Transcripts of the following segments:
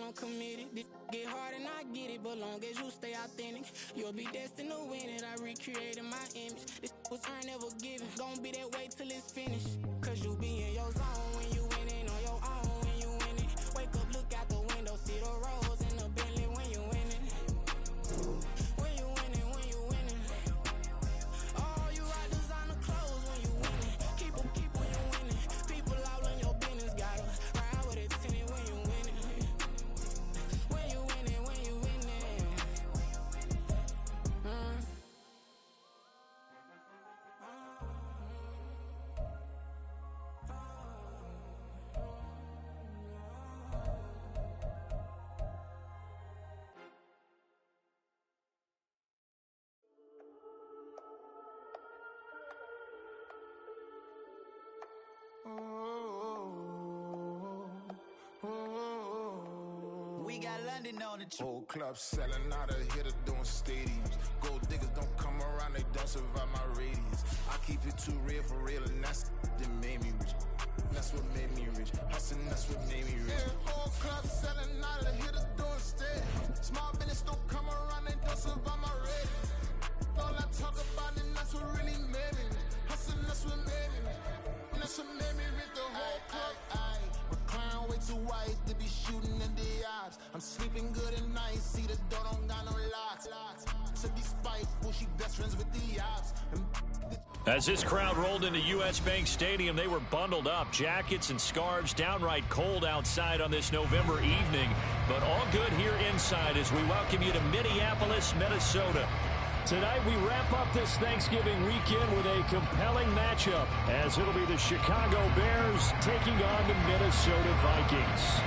I'm committed. This get hard and I get it, but long as you stay authentic, you'll be destined to win it. I recreated my image. This was earned, never given. Gonna be that way till it's finished. Cause you be in your zone when you winning on your own when you win it. Wake up, look out the window, see the rose in the Bentley when you winning. When you winning, when you winning. Oh, you rock designer clothes when you winning. Keep when you winning. People all in your business, gotta ride with it tinted when you winning. When you winning, when you winning. We got London on the whole club selling out of hitter doing stadiums. Gold diggers don't come around, they don't survive my radius. I keep it too real for real, and that's that made me rich. That's what made me rich. Hustling, that's what made me rich. Yeah, whole club selling out of hitters doing stadiums. Small business don't come around, they don't survive my radius. All I talk about it, that's what really made me rich. Hustling, that's what made me rich. That's what made me rich. The whole club. McLaren way too white to be shooting in the odds. I'm sleeping good at night, see the door don't got no locks. To be spiteful, she best friends with the ops. As this crowd rolled into U.S. Bank Stadium, they were bundled up, jackets and scarves, downright cold outside on this November evening. But all good here inside as we welcome you to Minneapolis, Minnesota. Tonight we wrap up this Thanksgiving weekend with a compelling matchup as it'll be the Chicago Bears taking on the Minnesota Vikings.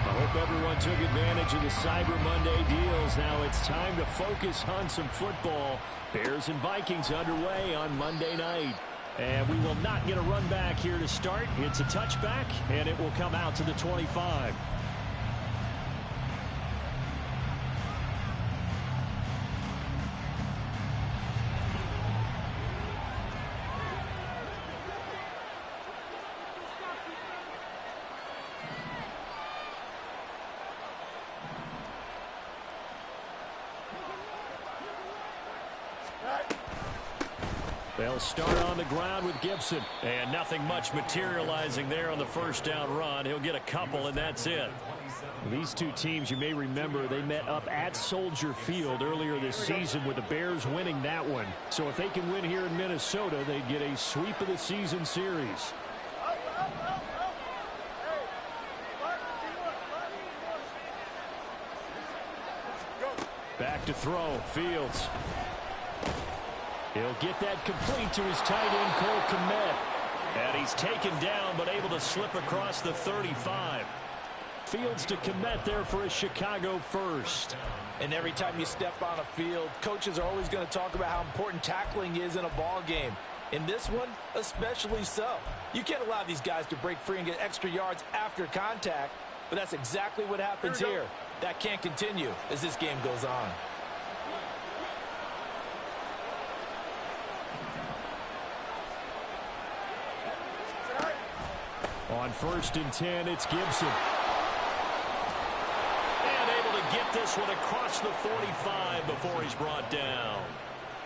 I hope everyone took advantage of the Cyber Monday deals. Now it's time to focus on some football. Bears and Vikings underway on Monday night. And we will not get a run back here to start. It's a touchback, and it will come out to the 25. They'll start on the ground with Gibson. And nothing much materializing there on the first down run. He'll get a couple, and that's it. These two teams, you may remember, they met up at Soldier Field earlier this season with the Bears winning that one. So if they can win here in Minnesota, they'd get a sweep of the season series. Back to throw, Fields. He'll get that complete to his tight end, Cole Kmet. And he's taken down, but able to slip across the 35. Fields to Kmet there for a Chicago first. And every time you step on a field, coaches are always going to talk about how important tackling is in a ball game. In this one, especially so. You can't allow these guys to break free and get extra yards after contact, but that's exactly what happens here. That can't continue as this game goes on. On 1st and 10, it's Gibson. And able to get this one across the 45 before he's brought down.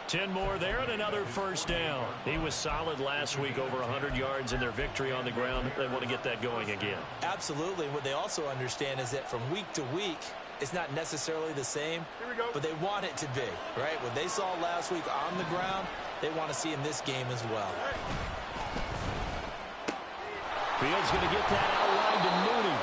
10 more there and another first down. He was solid last week, over 100 yards in their victory on the ground. They want to get that going again. Absolutely. What they also understand is that from week to week, it's not necessarily the same, but they want it to be, right? What they saw last week on the ground, they want to see in this game as well. Fields going to get that outline to Mooney.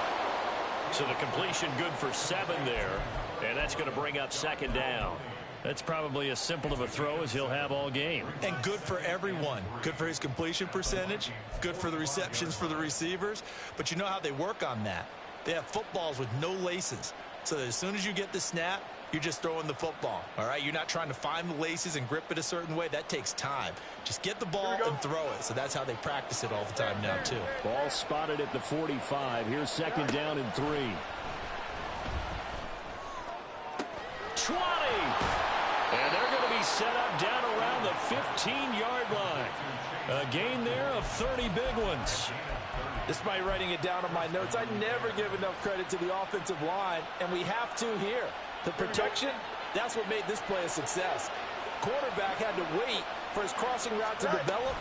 So the completion good for 7 there, and that's going to bring up 2nd down. That's probably as simple of a throw as he'll have all game. And good for everyone. Good for his completion percentage, good for the receptions for the receivers. But you know how they work on that. They have footballs with no laces. So that as soon as you get the snap, you're just throwing the football, all right? You're not trying to find the laces and grip it a certain way. That takes time. Just get the ball and throw it. So that's how they practice it all the time now, too. Ball spotted at the 45. Here's 2nd down and 3. 20. And they're going to be set up down around the 15-yard line. A gain there of 30 big ones. Despite writing it down on my notes, I never give enough credit to the offensive line, and we have to here. The protection, that's what made this play a success. Quarterback had to wait for his crossing route to develop,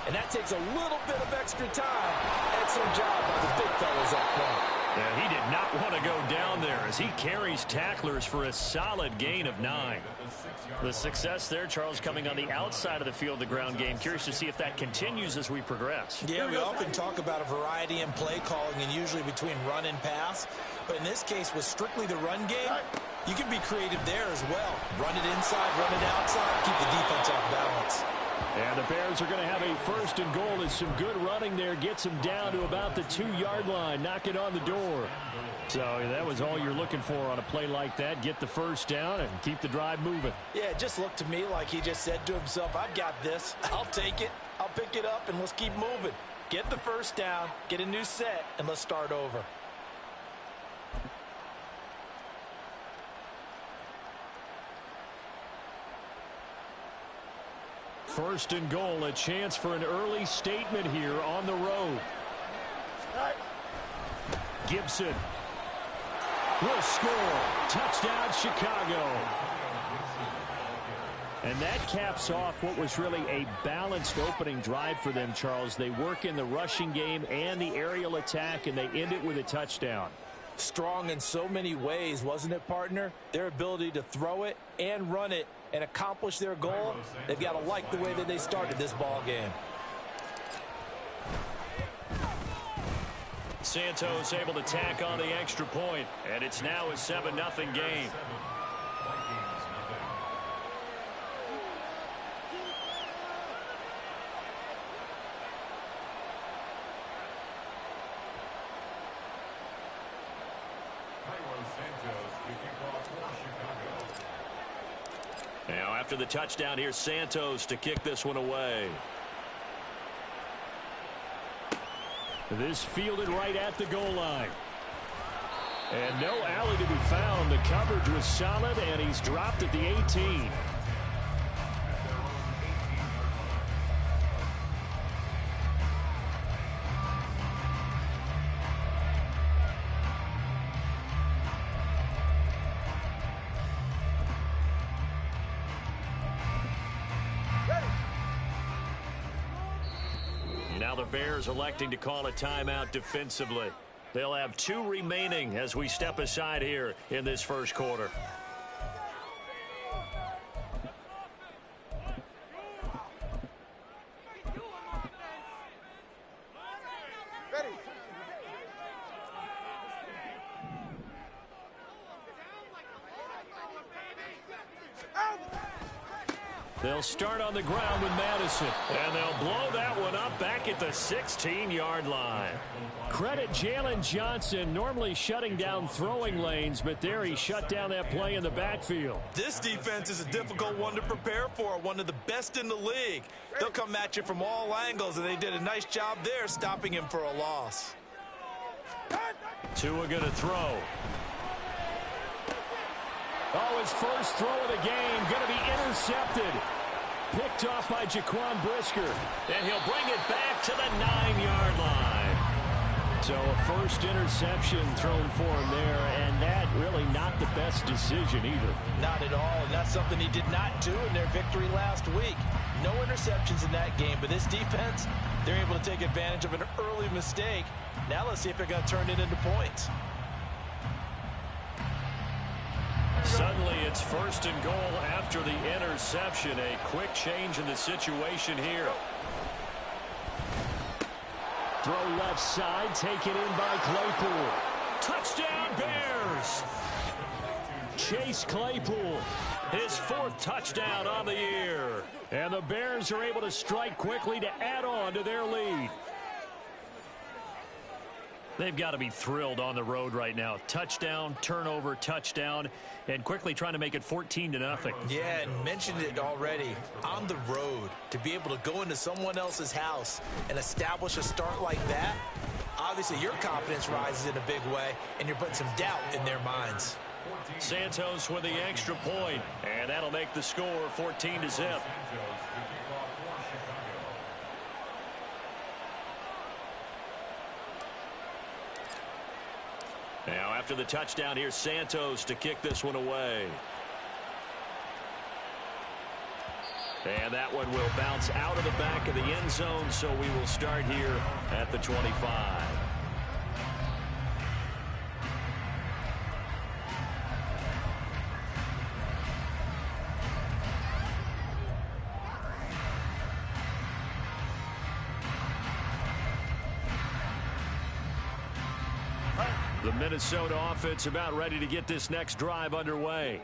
and that takes a little bit of extra time. Excellent job by the big fellas up front. Yeah, he did not want to go down there as he carries tacklers for a solid gain of 9. The success there, Charles, coming on the outside of the field, the ground game. Curious to see if that continues as we progress. Yeah, we often talk about a variety in play calling and usually between run and pass. But in this case, with strictly the run game, you can be creative there as well. Run it inside, run it outside, keep the defense off balance. And the Bears are going to have a 1st and goal as some good running there gets them down to about the 2-yard line, knocking on the door. So that was all you're looking for on a play like that. Get the first down and keep the drive moving. Yeah, it just looked to me like he just said to himself, I've got this. I'll take it. I'll pick it up, and let's keep moving. Get the first down, get a new set, and let's start over. First and goal, a chance for an early statement here on the road. Gibson will score. Touchdown, Chicago. And that caps off what was really a balanced opening drive for them, Charles. They work in the rushing game and the aerial attack, and they end it with a touchdown. Strong in so many ways, wasn't it, partner? Their ability to throw it and run it and accomplish their goal, they've got to like the way that they started this ball game. Santos able to tack on the extra point, and it's now a 7-0 game. Now after the touchdown, here's Santos to kick this one away. This fielded right at the goal line. And no alley to be found. The coverage was solid, and he's dropped at the 18. Now the Bears electing to call a timeout defensively. They'll have 2 remaining as we step aside here in this first quarter. They'll start on the ground with Madison, and they'll blow that one up back at the 16-yard line. Credit Jalen Johnson, normally shutting down throwing lanes, but there he shut down that play in the backfield. This defense is a difficult one to prepare for, one of the best in the league. They'll come at you from all angles, and they did a nice job there stopping him for a loss. Tua going to throw. Oh, his first throw of the game going to be intercepted. Picked off by Jaquan Brisker. And he'll bring it back to the 9-yard line. So a first interception thrown for him there, and that really not the best decision either. Not at all, and that's something he did not do in their victory last week. No interceptions in that game, but this defense, they're able to take advantage of an early mistake. Now let's see if they're going to turn it into points. Suddenly it's first and goal after the interception. A quick change in the situation here. Throw left side, taken in by Claypool. Touchdown Bears! Chase Claypool, his 4th touchdown on the year. And the Bears are able to strike quickly to add on to their lead. They've got to be thrilled on the road right now. Touchdown, turnover, touchdown, and quickly trying to make it 14-0. Yeah, and mentioned it already. On the road, to be able to go into someone else's house and establish a start like that, obviously your confidence rises in a big way, and you're putting some doubt in their minds. Santos with the extra point, and that'll make the score 14-0. Now after the touchdown, here's Santos to kick this one away. And that one will bounce out of the back of the end zone, so we will start here at the 25. The Minnesota offense about ready to get this next drive underway.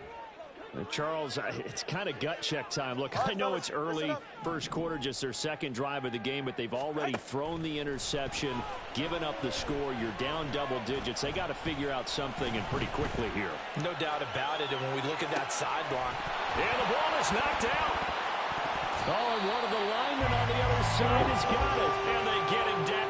Charles, it's kind of gut check time. Look, I know it's early, first quarter, just their second drive of the game, but they've already thrown the interception, given up the score. You're down double digits. They got to figure out something, and pretty quickly here. No doubt about it, and when we look at that sideline. And the ball is knocked out. Oh, and one of the linemen on the other side has got it, and they get him down.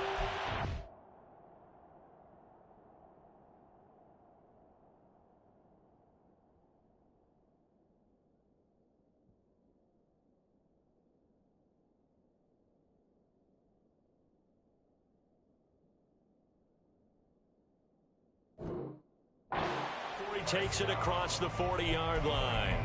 Takes it across the 40-yard line.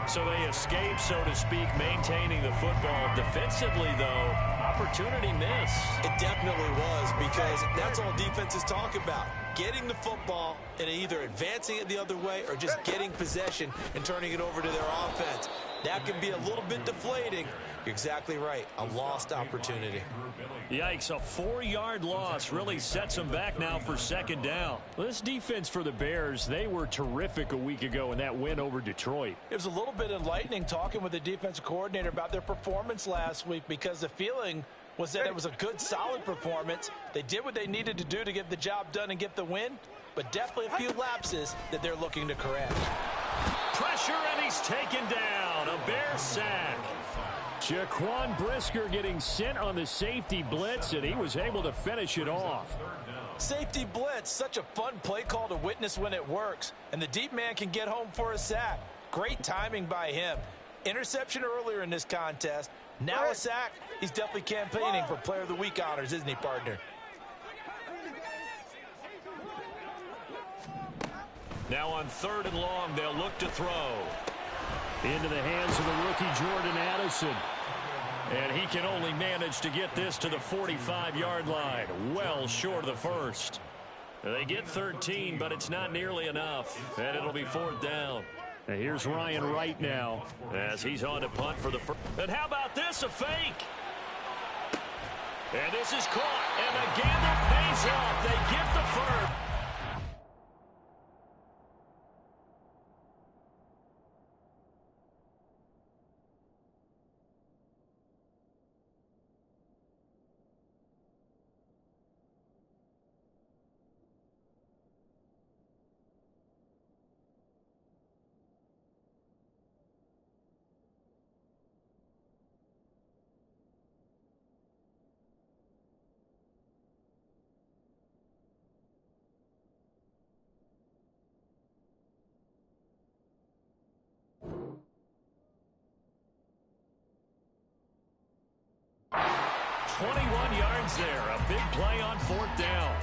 So they escape, so to speak, maintaining the football. Defensively, though, opportunity miss. It definitely was, because that's all defense is talking about. Getting the football and either advancing it the other way or just getting possession and turning it over to their offense. That can be a little bit deflating. You're exactly right. A lost opportunity. Yikes, a 4-yard loss really sets them back now for second down. Well, this defense for the Bears, they were terrific a week ago in that win over Detroit. It was a little bit enlightening talking with the defensive coordinator about their performance last week, because the feeling was that it was a good, solid performance. They did what they needed to do to get the job done and get the win, but definitely a few lapses that they're looking to correct. Pressure, and he's taken down. A Bears sack. Jaquan Brisker getting sent on the safety blitz, and he was able to finish it off. Safety blitz, such a fun play call to witness when it works, and the deep man can get home for a sack. Great timing by him. Interception earlier in this contest. Now a sack. He's definitely campaigning for Player of the Week honors, isn't he, partner? Now on 3rd and long, they'll look to throw. Into the hands of the rookie Jordan Addison. And he can only manage to get this to the 45-yard line. Well short of the first. They get 13, but it's not nearly enough. And it'll be 4th down. And here's Ryan Wright now as he's on to punt for the first. And how about this, a fake? And this is caught, and the gamble pays off. They get the first. There, a big play on 4th down.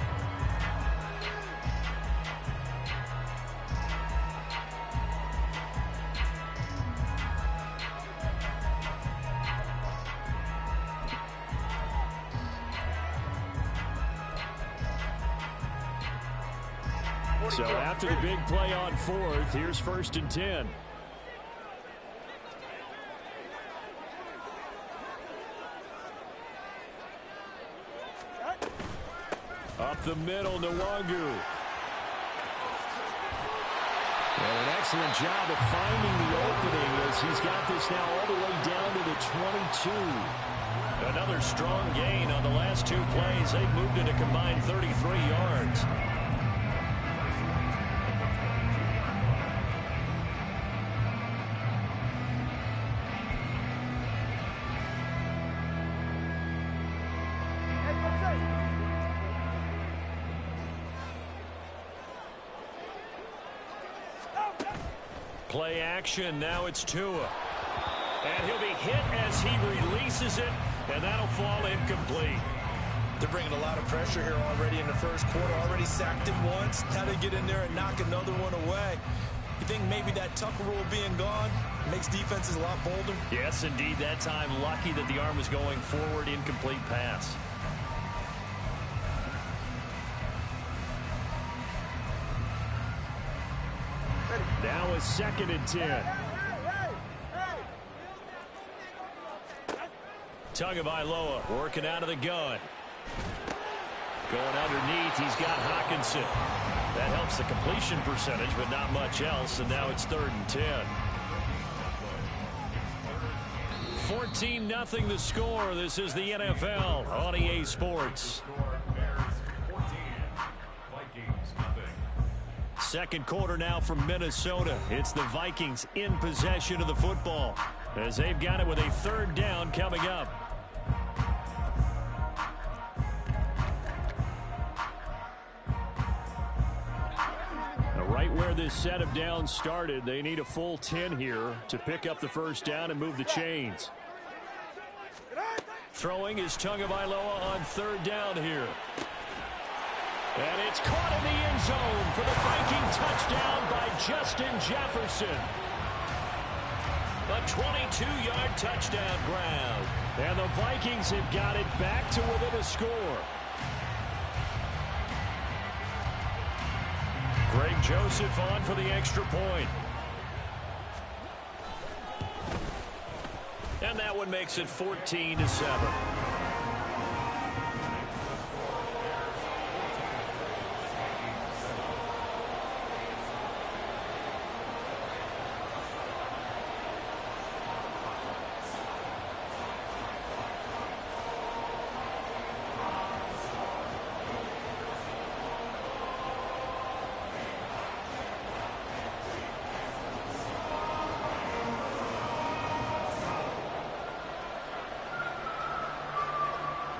So after the big play on 4th, here's 1st and 10. Up the middle, Nwangu. And an excellent job of finding the opening as he's got this now all the way down to the 22. Another strong gain on the last 2 plays. They've moved it a combined 33 yards. Play action, now it's Tua. And he'll be hit as he releases it, and that'll fall incomplete. They're bringing a lot of pressure here already in the first quarter. Already sacked him once. How to get in there and knock another one away. You think maybe that Tucker rule being gone makes defenses a lot bolder? Yes, indeed. That time, lucky that the arm was going forward. Incomplete pass. Now a 2nd and 10. Tagovailoa working out of the gun. Going underneath, he's got Hockenson. That helps the completion percentage, but not much else, and now it's 3rd and 10. 14-0 the score. This is the NFL on EA Sports. Second quarter now from Minnesota. It's the Vikings in possession of the football as they've got it with a 3rd down coming up. Right where this set of downs started, they need a full 10 here to pick up the 1st down and move the chains. Throwing is Tagovailoa on 3rd down here. And it's caught in the end zone for the Viking touchdown by Justin Jefferson. A 22-yard touchdown grab. And the Vikings have got it back to within a score. Greg Joseph on for the extra point. And that one makes it 14-7.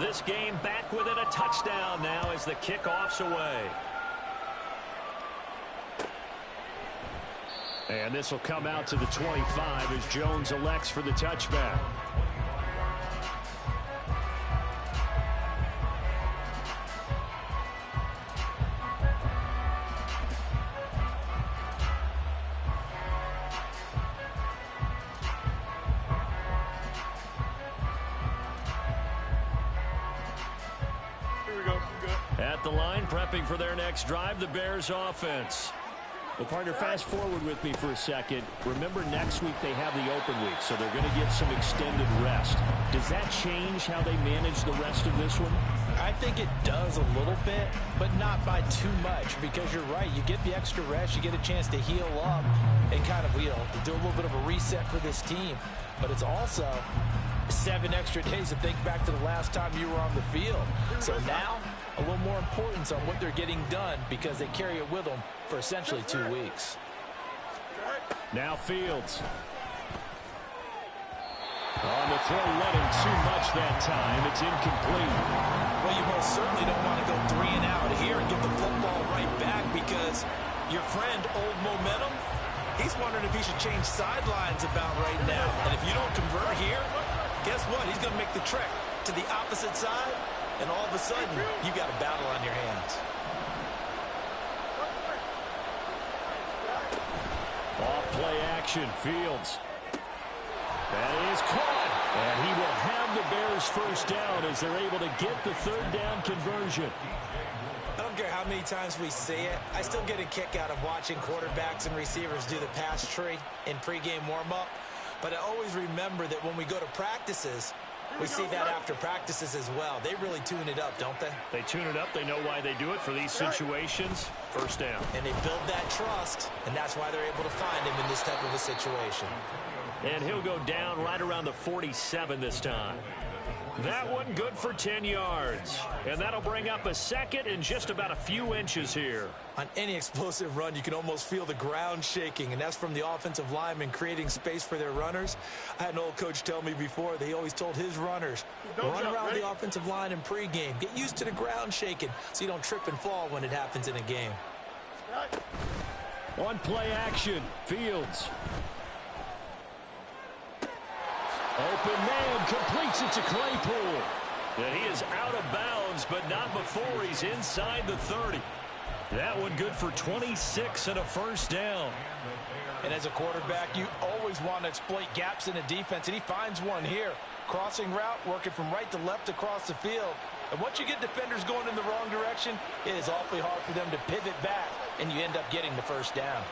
This game back within a touchdown now as the kickoff's away. And this will come out to the 25 as Jones elects for the touchback. At the line, prepping for their next drive, the Bears offense. Well, partner, fast forward with me for a second. Remember, next week they have the open week, so they're going to get some extended rest. Does that change how they manage the rest of this one? I think it does a little bit, but not by too much, because you're right. You get the extra rest, you get a chance to heal up and kind of, do a little bit of a reset for this team. But it's also 7 extra days to think back to the last time you were on the field. So now, a little more importance on what they're getting done because they carry it with them for essentially 2 weeks. Now Fields. On the throw, running too much that time. It's incomplete. Well, you most certainly don't want to go 3 and out here and get the football right back because your friend, Old Momentum, he's wondering if he should change sidelines about right now. And if you don't convert here, guess what? He's going to make the trek to the opposite side, and all of a sudden, you got a battle on your hands. Off play action, Fields. That is caught, and he will have the Bears first down as they're able to get the 3rd down conversion. I don't care how many times we see it. I still get a kick out of watching quarterbacks and receivers do the pass tree in pregame warm-up. But I always remember that when we go to practices, we see that after practices as well. They really tune it up, don't they? They tune it up. They know why they do it for these situations. First down. And they build that trust, and that's why they're able to find him in this type of a situation. And he'll go down right around the 47 this time. That one good for 10 yards. And that'll bring up a 2nd and just about a few inches here. On any explosive run, you can almost feel the ground shaking, and that's from the offensive linemen creating space for their runners. I had an old coach tell me before that he always told his runners, run around the offensive line in pregame. Get used to the ground shaking so you don't trip and fall when it happens in a game. On play action, Fields. Open man, completes it to Claypool. And he is out of bounds bounds, but not before he's inside the 30. That one good for 26 and a first down. And as a quarterback, you always want to exploit gaps in the defense, and he finds one here. Crossing route, working from right to left across the field. And once you get defenders going in the wrong direction, it is awfully hard for them to pivot back, and you end up getting the first down.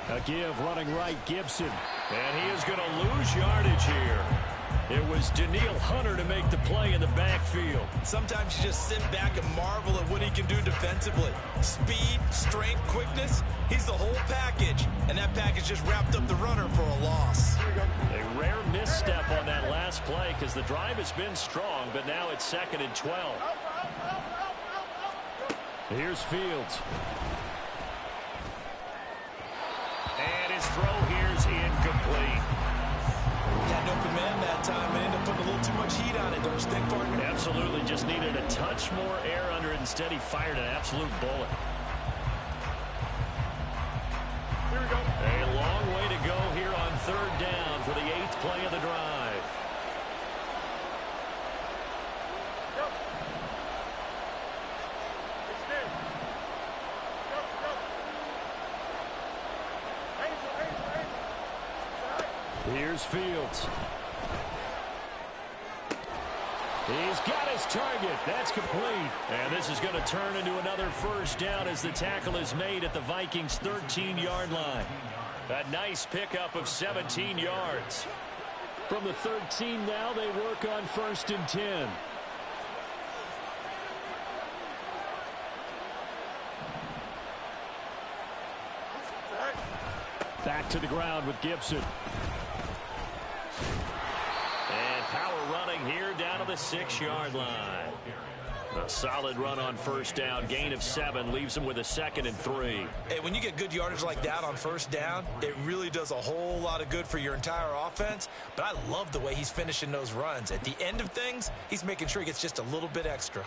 A give running right, Gibson. And he is going to lose yardage here. It was Daniil Hunter to make the play in the backfield. Sometimes you just sit back and marvel at what he can do defensively. Speed, strength, quickness, he's the whole package. And that package just wrapped up the runner for a loss. A rare misstep on that last play because the drive has been strong, but now it's 2nd and 12. Here's Fields. And his throw here's incomplete. Had an open man that time and ended up putting a little too much heat on it, don't you think, partner? Absolutely, just needed a touch more air under it. Instead, he fired an absolute bullet. Here we go. A long way to go here on 3rd down for the 8th play of the drive. Here's Fields. He's got his target. That's complete. And this is going to turn into another first down as the tackle is made at the Vikings' 13-yard line. A nice pickup of 17 yards. From the 13 now, they work on 1st and 10. Back to the ground with Gibson. And power running here down to the 6-yard line. A solid run on 1st down. Gain of 7 leaves him with a 2nd and 3. Hey, when you get good yardage like that on 1st down, it really does a whole lot of good for your entire offense. But I love the way he's finishing those runs. At the end of things, he's making sure he gets just a little bit extra.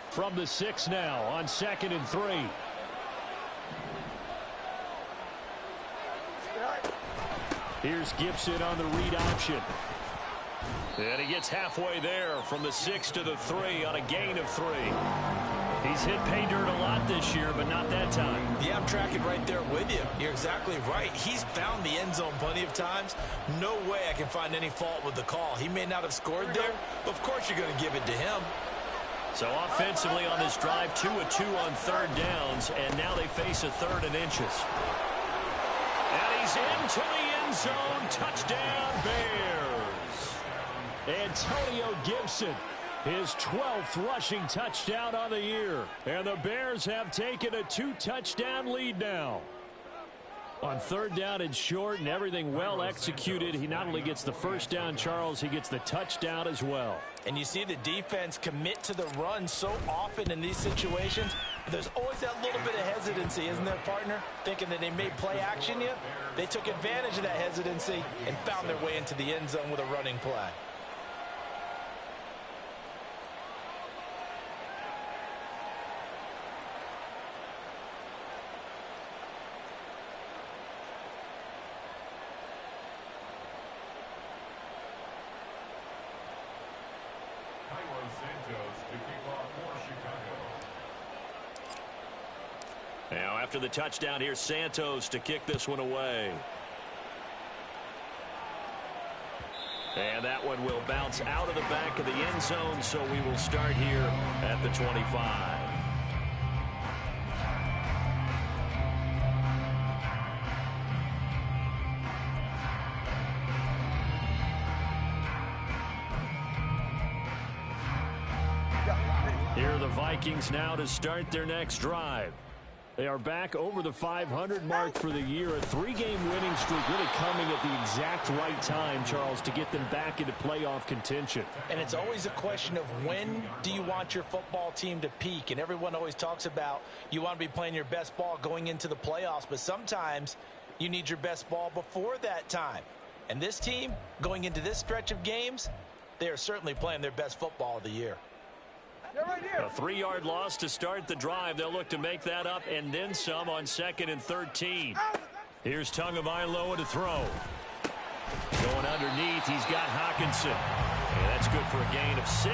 From the 6 now on 2nd and 3. Here's Gibson on the read option. And he gets halfway there from the 6 to the 3 on a gain of 3. He's hit pay dirt a lot this year, but not that time. Yeah, I'm tracking right there with you. You're exactly right. He's found the end zone plenty of times. No way I can find any fault with the call. He may not have scored there, but of course you're going to give it to him. So offensively on this drive, 2 of 2 on 3rd downs, and now they face a 3rd and inches. And he's into the end zone. Touchdown, Bears. Antonio Gibson, his 12th rushing touchdown on the year. And the Bears have taken a 2-touchdown lead now. On 3rd down and short and everything well executed, he not only gets the first down, Charles, he gets the touchdown as well. And you see the defense commit to the run so often in these situations. But there's always that little bit of hesitancy, isn't there, partner? Thinking that they may play action you. They took advantage of that hesitancy and found their way into the end zone with a running play. Now after the touchdown, here's Santos to kick this one away. And that one will bounce out of the back of the end zone, so we will start here at the 25. Here are the Vikings now to start their next drive. They are back over the 500 mark for the year. A 3-game winning streak really coming at the exact right time, Charles, to get them back into playoff contention. And it's always a question of when do you want your football team to peak? And everyone always talks about you want to be playing your best ball going into the playoffs, but sometimes you need your best ball before that time. And this team, going into this stretch of games, they are certainly playing their best football of the year. A 3-yard loss to start the drive. They'll look to make that up and then some on 2nd and 13. Here's Tagovailoa to throw. Going underneath, he's got Hawkinson. And that's good for a gain of 6.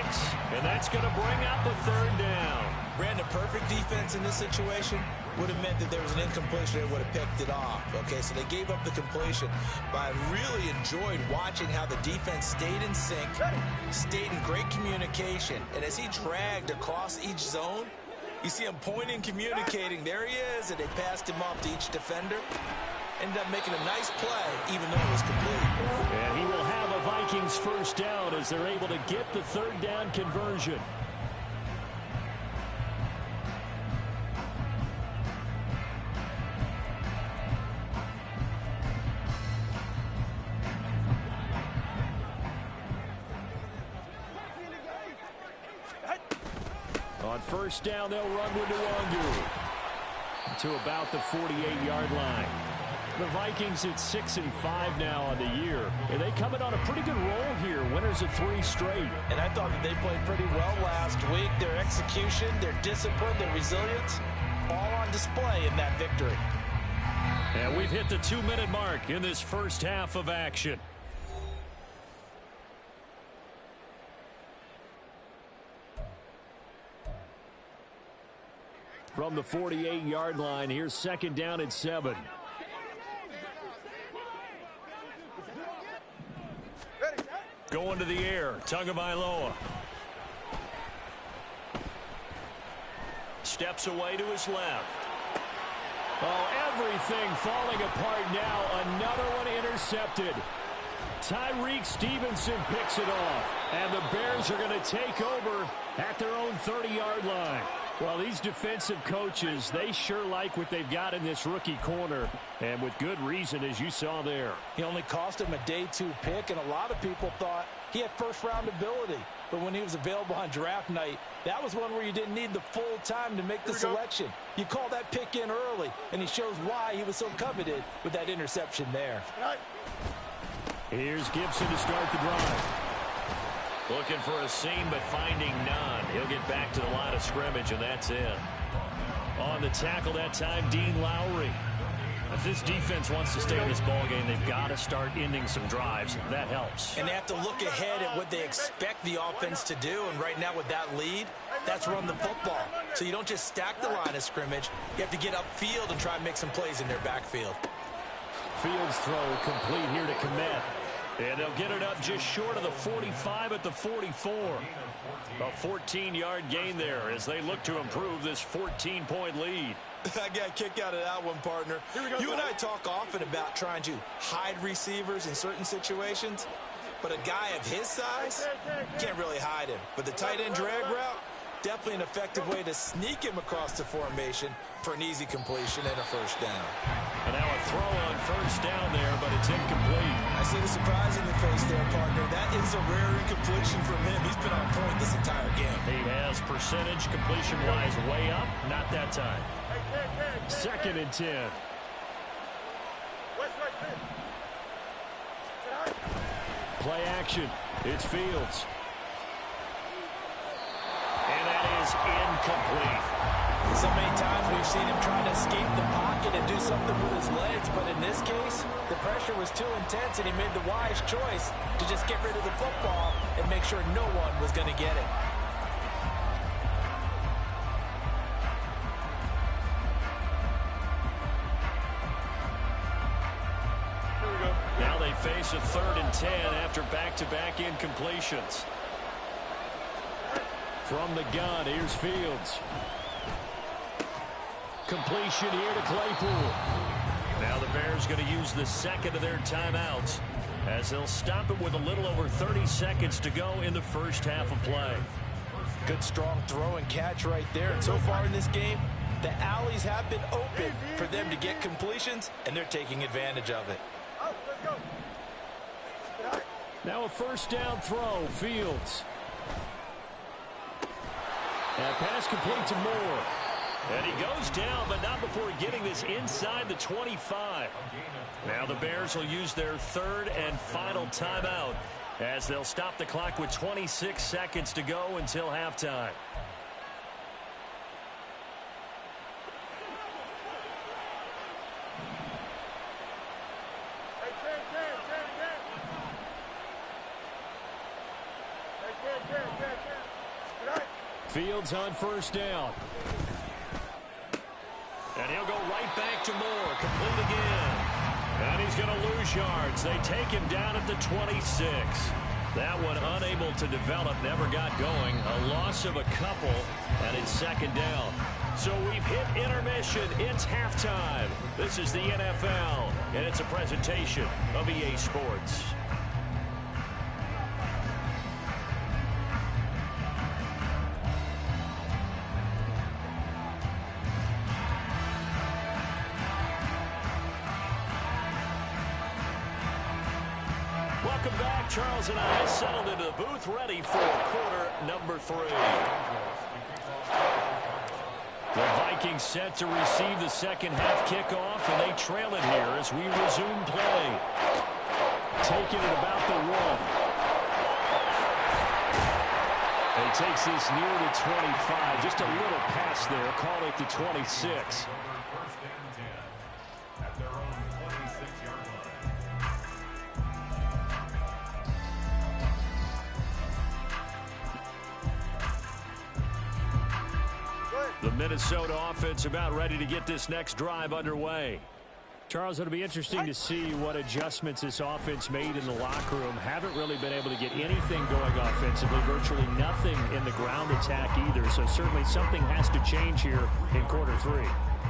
And that's going to bring out the 3rd down. Brandon, perfect defense in this situation would have meant that there was an incompletion that would have picked it off. Okay, so they gave up the completion. But I really enjoyed watching how the defense stayed in sync, stayed in great communication. And as he dragged across each zone, you see him pointing, communicating. There he is, and they passed him off to each defender. Ended up making a nice play, even though it was complete. And he will have a Vikings 1st down as they're able to get the 3rd down conversion. On 1st down, they'll run with Nwangu to about the 48-yard line. The Vikings at 6-5 now on the year. And they come in on a pretty good roll here. Winners of 3 straight. And I thought that they played pretty well last week. Their execution, their discipline, their resilience, all on display in that victory. And we've hit the 2-minute mark in this first half of action. From the 48-yard line, here's 2nd down and 7. Going to the air, Tagovailoa. Steps away to his left. Oh, everything falling apart now. Another one intercepted. Tyreek Stevenson picks it off. And the Bears are going to take over at their own 30-yard line. Well, these defensive coaches, they sure like what they've got in this rookie corner, and with good reason, as you saw there. He only cost him a day 2 pick, and a lot of people thought he had first-round ability. But when he was available on draft night, that was one where you didn't need the full time to make the selection. You call that pick in early, and he shows why he was so coveted with that interception there. Here's Gibson to start the drive. Looking for a seam, but finding none. He'll get back to the line of scrimmage, and that's it. On the tackle that time, Dean Lowry. If this defense wants to stay in this ballgame, they've got to start ending some drives. That helps. And they have to look ahead at what they expect the offense to do. And right now with that lead, that's run the football. So you don't just stack the line of scrimmage. You have to get upfield and try and make some plays in their backfield. Fields throw complete here to Komet. And they'll get it up just short of the 45 at the 44. A 14-yard gain there as they look to improve this 14-point lead. I got a kick out of that one, partner. You and I talk often about trying to hide receivers in certain situations, but a guy of his size can't really hide him. But the tight end drag route, definitely an effective way to sneak him across the formation for an easy completion and a 1st down. And now a throw on 1st down there, but it's incomplete. I see the surprise in the face there, partner. That is a rare incompletion from him. He's been on point this entire game. He has percentage completion-wise way up. Not that time. 2nd and 10. Play action. It's Fields. And that is incomplete. So many times we've seen him trying to escape the pocket and do something with his legs, but in this case, the pressure was too intense and he made the wise choice to just get rid of the football and make sure no one was going to get it. Now they face a 3rd and 10 after back-to-back incompletions. From the gun, here's Fields. Completion here to Claypool. Now the Bears going to use the 2nd of their timeouts as they'll stop it with a little over 30 seconds to go in the first half of play. Good strong throw and catch right there. And so far in this game, the alleys have been open for them to get completions, and they're taking advantage of it. Now a 1st down throw, Fields. And pass complete to Moore. And he goes down, but not before getting this inside the 25. Now the Bears will use their 3rd and final timeout as they'll stop the clock with 26 seconds to go until halftime. Fields on first down. And he'll go right back to Moore. Complete again. And he's going to lose yards. They take him down at the 26. That one unable to develop, never got going. A loss of a couple, and it's second down. So we've hit intermission. It's halftime. This is the NFL, and it's a presentation of EA Sports. Welcome back. Charles and I settled into the booth, ready for quarter number 3. The Vikings set to receive the second half kickoff, and they trail it here as we resume play. Taking it about the 1. He takes this near the 25. Just a little pass there. Call it the 26. The Minnesota offense about ready to get this next drive underway. Charles, it'll be interesting to see what adjustments this offense made in the locker room. Haven't really been able to get anything going offensively, virtually nothing in the ground attack either. So certainly something has to change here in quarter 3.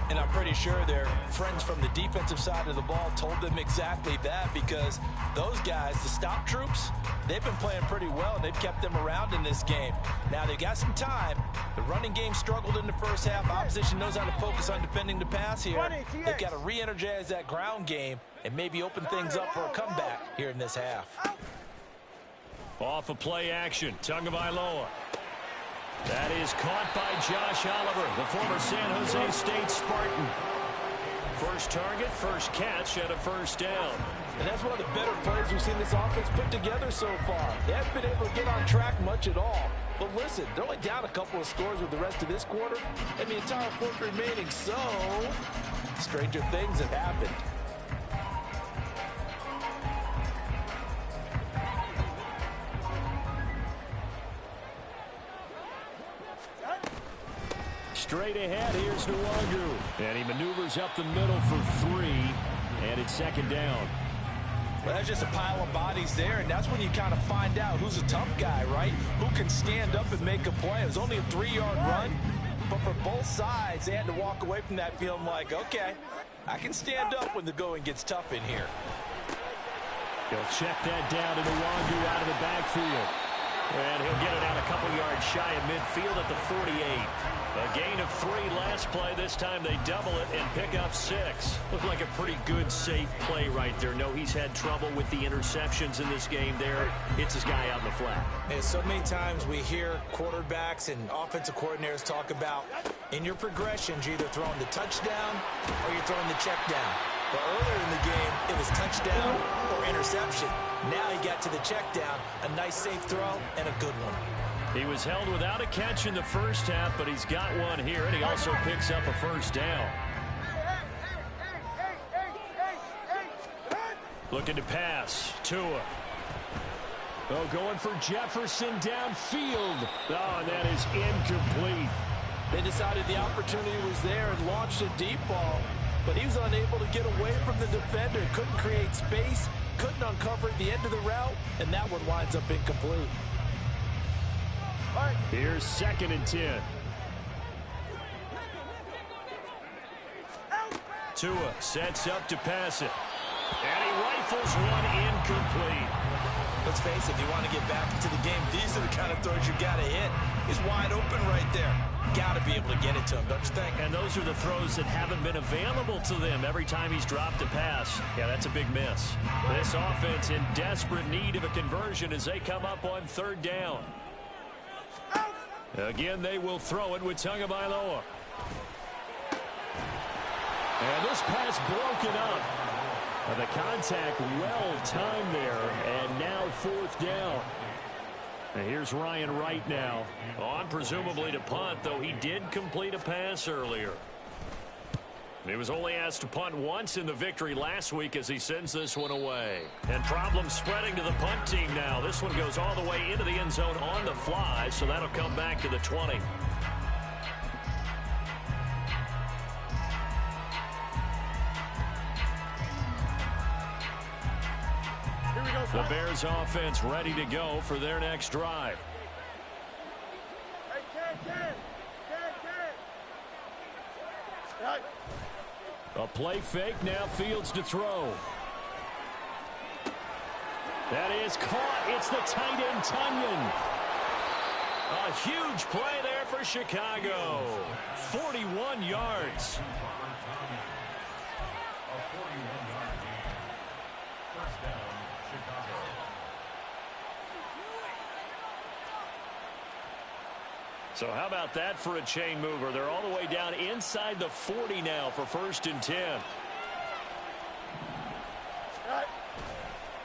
And I'm pretty sure their friends from the defensive side of the ball told them exactly that, because those guys, the stop troops, they've been playing pretty well, and they've kept them around in this game. Now, they've got some time. The running game struggled in the first half. Opposition knows how to focus on defending the pass here. They've got to re-energize that ground game and maybe open things up for a comeback here in this half. Off of play action, Tagovailoa. That is caught by Josh Oliver, the former San Jose State Spartan. First target, first catch, and a first down. And that's one of the better plays we've seen this offense put together so far. They haven't been able to get on track much at all. But listen, they're only down a couple of scores with the rest of this quarter, and the entire fourth remaining, so stranger things have happened. Straight ahead, here's Nwangu. And he maneuvers up the middle for 3, and it's second down. Well, that's just a pile of bodies there, and that's when you kind of find out who's a tough guy, right? Who can stand up and make a play. It was only a 3-yard run, but for both sides, they had to walk away from that feeling like, okay, I can stand up when the going gets tough in here. He'll check that down to Nwangu out of the backfield. And he'll get it out a couple yards shy of midfield at the 48. A gain of 3 last play. This time they double it and pick up 6. Looked like a pretty good, safe play right there. No, he's had trouble with the interceptions in this game there. Hits his guy out in the flat. And so many times we hear quarterbacks and offensive coordinators talk about in your progressions, you're either throwing the touchdown or you're throwing the check down. But earlier in the game, it was touchdown or interception. Now he got to the check down, a nice safe throw, and a good one. He was held without a catch in the first half, but he's got one here, and he also picks up a first down. Looking to pass. Tua. Oh, going for Jefferson downfield. Oh, and that is incomplete. They decided the opportunity was there and launched a deep ball, but he was unable to get away from the defender. Couldn't create space, couldn't uncover at the end of the route, and that one winds up incomplete. Here's 2nd and 10. Tua sets up to pass it. And he rifles one incomplete. Let's face it, if you want to get back into the game, these are the kind of throws you got to hit. He's wide open right there. Got to be able to get it to him, don't you think? And those are the throws that haven't been available to them every time he's dropped a pass. Yeah, that's a big miss. This offense in desperate need of a conversion as they come up on 3rd down. Again, they will throw it with Tagovailoa. And this pass broken up. The contact well timed there, and now 4th down. And here's Ryan Wright now, on presumably to punt, though he did complete a pass earlier. He was only asked to punt once in the victory last week as he sends this one away. And problems spreading to the punt team now. This one goes all the way into the end zone on the fly, so that'll come back to the 20. The Bears offense ready to go for their next drive. A play fake, now Fields to throw. That is caught. It's the tight end, Tunyon. A huge play there for Chicago. 41 yards. So how about that for a chain mover? They're all the way down inside the 40 now for 1st and 10.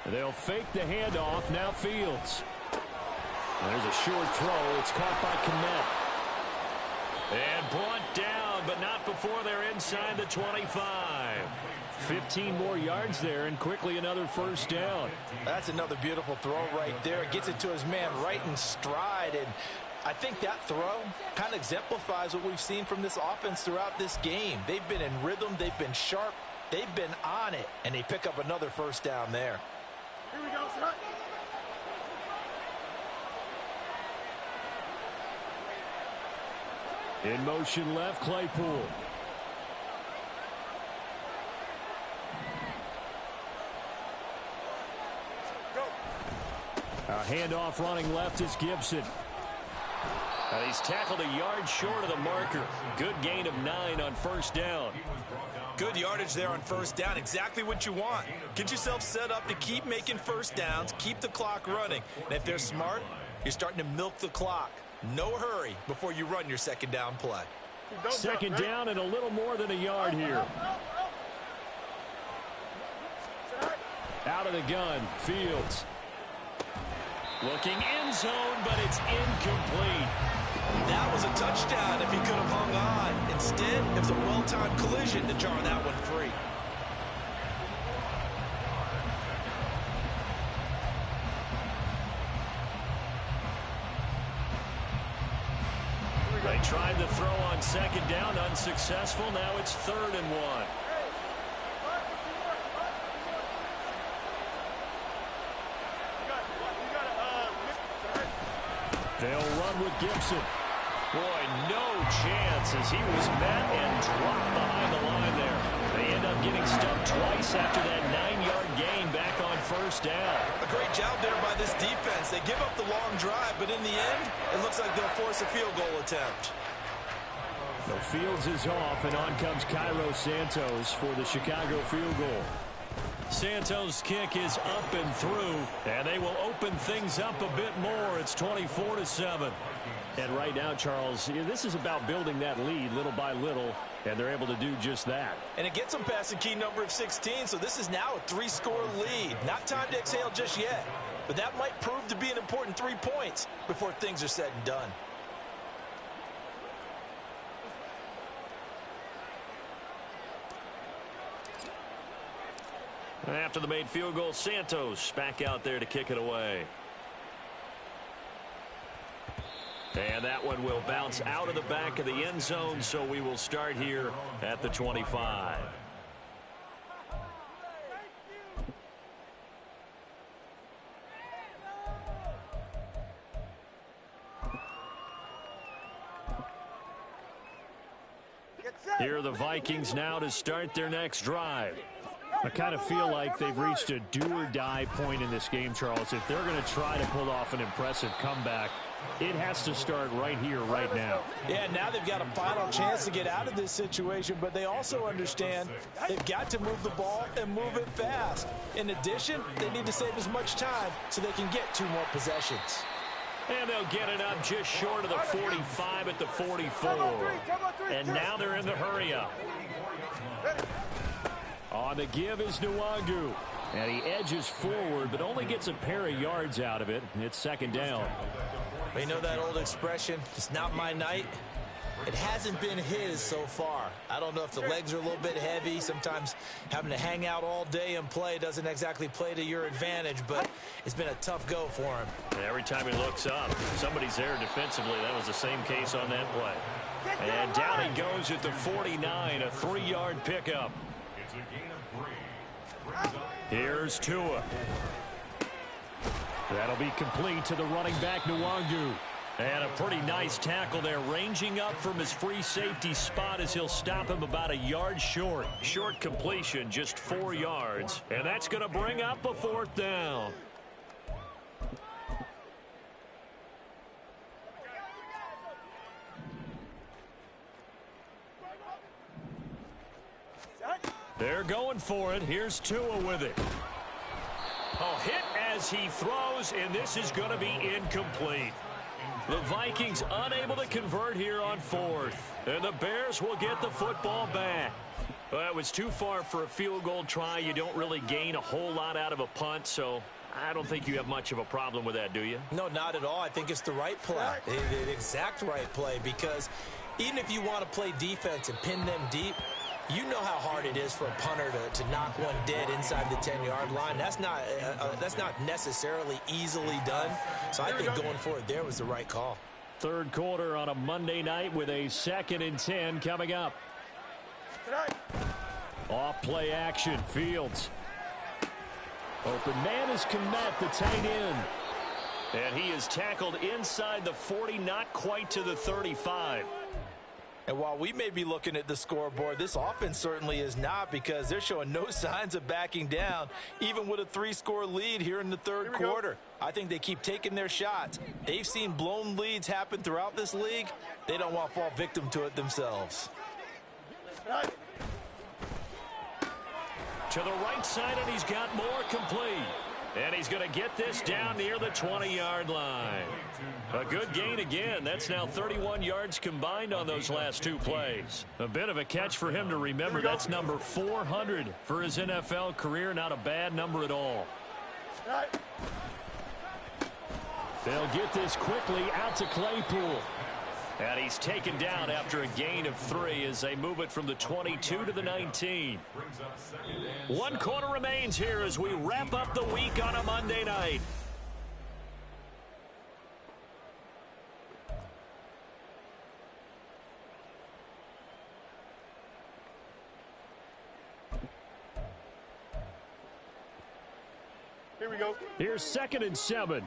They'll fake the handoff. Now Fields. There's a short throw. It's caught by Kmet. And brought down, but not before they're inside the 25. 15 more yards there, and quickly another 1st down. That's another beautiful throw right there. It gets it to his man right in stride, and I think that throw kind of exemplifies what we've seen from this offense throughout this game. They've been in rhythm. They've been sharp. They've been on it, and they pick up another 1st down there. Here we go, son. In motion left, Claypool. A handoff running left is Gibson. He's tackled a yard short of the marker. Good gain of 9 on 1st down. Good yardage there on 1st down. Exactly what you want. Get yourself set up to keep making 1st downs, keep the clock running. And if they're smart, you're starting to milk the clock. No hurry before you run your 2nd down play. 2nd down and a little more than a yard here. Out of the gun, Fields. Looking end zone, but it's incomplete. That was a touchdown if he could have hung on. Instead, it was a well-timed collision to jar that one free. They tried to throw on 2nd down, unsuccessful. Now it's 3rd and 1. They'll run with Gibson. Boy, no chance as he was met and dropped behind the line there. They end up getting stumped twice after that 9-yard gain back on 1st down. A great job there by this defense. They give up the long drive, but in the end, it looks like they'll force a field goal attempt. The Fields is off, and on comes Cairo Santos for the Chicago field goal. Santos' kick is up and through, and they will open things up a bit more. It's 24-7. And right now, Charles, this is about building that lead little by little, and they're able to do just that. And it gets them past the key number of 16, so this is now a 3-score lead. Not time to exhale just yet, but that might prove to be an important 3 points before things are said and done. After the made field goal, Santos back out there to kick it away. And that one will bounce out of the back of the end zone, so we will start here at the 25. Here are the Vikings now to start their next drive. I kind of feel like they've reached a do-or-die point in this game, Charles. If they're going to try to pull off an impressive comeback, it has to start right here, right now. Yeah, now they've got a final chance to get out of this situation, but they also understand they've got to move the ball and move it fast. In addition, they need to save as much time so they can get 2 more possessions. And they'll get it up just short of the 45 at the 44. And now they're in the hurry-up. On the give is Nwangu. And he edges forward, but only gets a pair of yards out of it. And it's 2nd down. You know that old expression, it's not my night? It hasn't been his so far. I don't know if the legs are a little bit heavy. Sometimes having to hang out all day and play doesn't exactly play to your advantage, but it's been a tough go for him. Every time he looks up, somebody's there defensively. That was the same case on that play. And down he goes at the 49, a 3-yard pickup. It's a gain of 3. Here's Tua. That'll be complete to the running back, Nwangu. And a pretty nice tackle there, ranging up from his free safety spot as he'll stop him about a yard short. Short completion, just 4 yards. And that's going to bring up a 4th down. They're going for it. Here's Tua with it. Oh, hit as he throws, and this is going to be incomplete. The Vikings unable to convert here on 4th. And the Bears will get the football back. Well, that was too far for a field goal try. You don't really gain a whole lot out of a punt, so I don't think you have much of a problem with that, do you? No, not at all. I think it's the right play, the exact right play, because even if you want to play defense and pin them deep, you know how hard it is for a punter to knock one dead inside the 10-yard line. That's not necessarily easily done. So I think going for it there was the right call. 3rd quarter on a Monday night with a 2nd and 10 coming up. Off play action, Fields. Open man is Kmet, the tight end. And he is tackled inside the 40, not quite to the 35. And while we may be looking at the scoreboard, this offense certainly is not, because they're showing no signs of backing down, even with a 3-score lead here in the 3rd quarter. I think they keep taking their shots. They've seen blown leads happen throughout this league. They don't want to fall victim to it themselves. To the right side, and he's got more complete. And he's going to get this down near the 20-yard line. A good gain again. That's now 31 yards combined on those last 2 plays. A bit of a catch for him to remember. That's number 400 for his NFL career. Not a bad number at all. They'll get this quickly out to Claypool. And he's taken down after a gain of 3 as they move it from the 22 to the 19. 1 quarter remains here as we wrap up the week on a Monday night. Here we go. Here's 2nd and 7.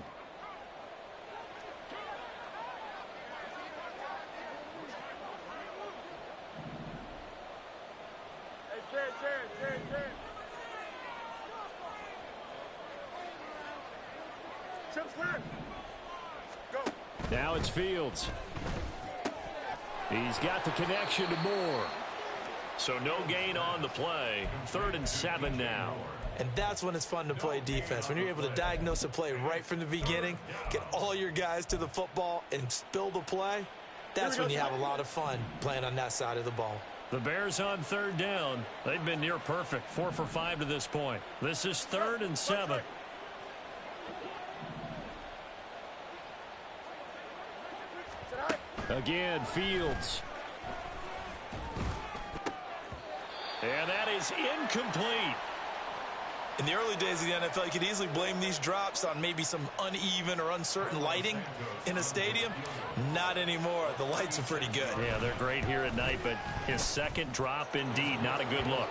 Now it's Fields. He's got the connection to Moore. So no gain on the play. 3rd and 7 now. And that's when it's fun to play defense. When you're able to diagnose a play right from the beginning, get all your guys to the football and spill the play, that's when you have a lot of fun playing on that side of the ball. The Bears on 3rd down. They've been near perfect. 4 for 5 to this point. This is 3rd and 7. Again, Fields. And that is incomplete. In the early days of the NFL, you could easily blame these drops on maybe some uneven or uncertain lighting in a stadium. Not anymore. The lights are pretty good. Yeah, they're great here at night, but his 2nd drop, indeed, not a good look.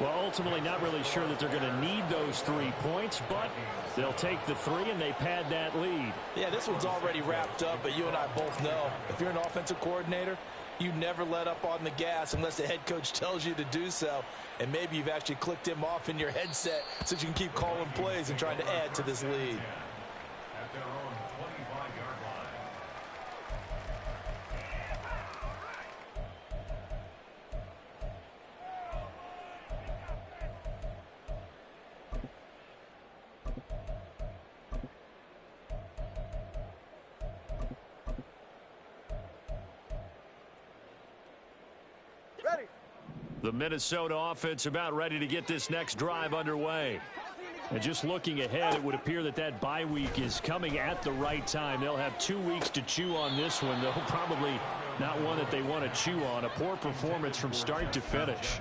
Well, ultimately, not really sure that they're going to need those 3 points, but they'll take the 3 and they pad that lead. Yeah, this one's already wrapped up, but you and I both know if you're an offensive coordinator, you never let up on the gas unless the head coach tells you to do so. And maybe you've actually clicked him off in your headset so you can keep calling plays and trying to add to this lead. At their own 25-yard line. The Minnesota offense about ready to get this next drive underway. And just looking ahead, it would appear that that bye week is coming at the right time. They'll have 2 weeks to chew on this one. They'll probably Not one that they want to chew on. A poor performance from start to finish.